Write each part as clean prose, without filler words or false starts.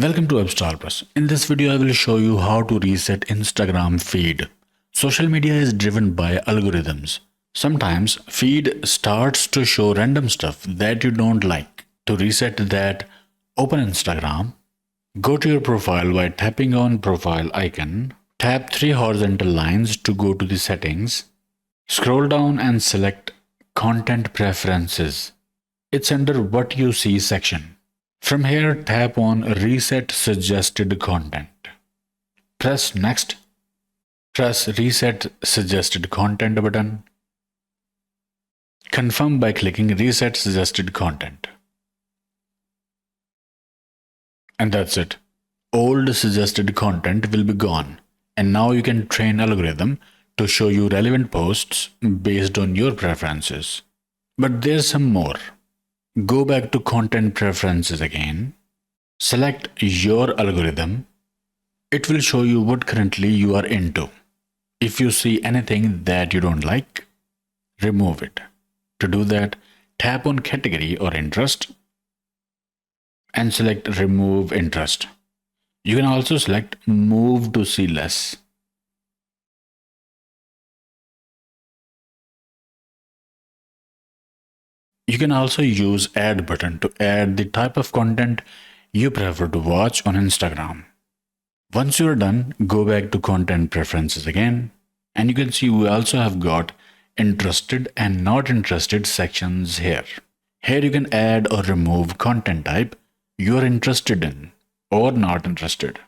Welcome to AppStarPlus. In this video, I will show you how to reset Instagram feed. Social media is driven by algorithms. Sometimes feed starts to show random stuff that you don't like. To reset that, open Instagram, go to your profile by tapping on profile icon, tap three horizontal lines to go to the settings, scroll down and select content preferences. It's under what you see section. From here, tap on Reset Suggested Content. Press Next. Press Reset Suggested Content button. Confirm by clicking Reset Suggested Content. And that's it. Old suggested content will be gone. And now you can train algorithm to show you relevant posts based on your preferences. But there's some more. Go back to content preferences again. Select your algorithm. It will show you what currently you are into. If you see anything that you don't like, remove it. To do that, tap on category or interest and select remove interest. You can also select move to see less. You can also use add button to add the type of content you prefer to watch on Instagram. Once you're done, go back to content preferences again, and you can see we also have got interested and not interested sections here. Here you can add or remove content type you're interested in or not interested.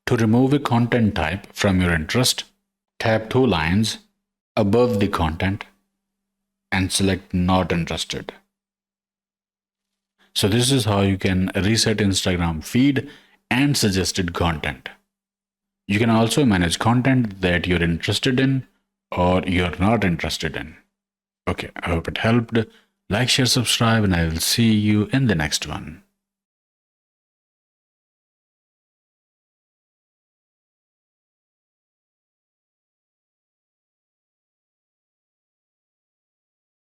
To remove a content type from your interest, tap two lines above the content and select not interested. So this is how you can reset Instagram feed and suggested content. You can also manage content that you're interested in or you're not interested in. Okay, I hope it helped. Like, share, subscribe, and I will see you in the next one.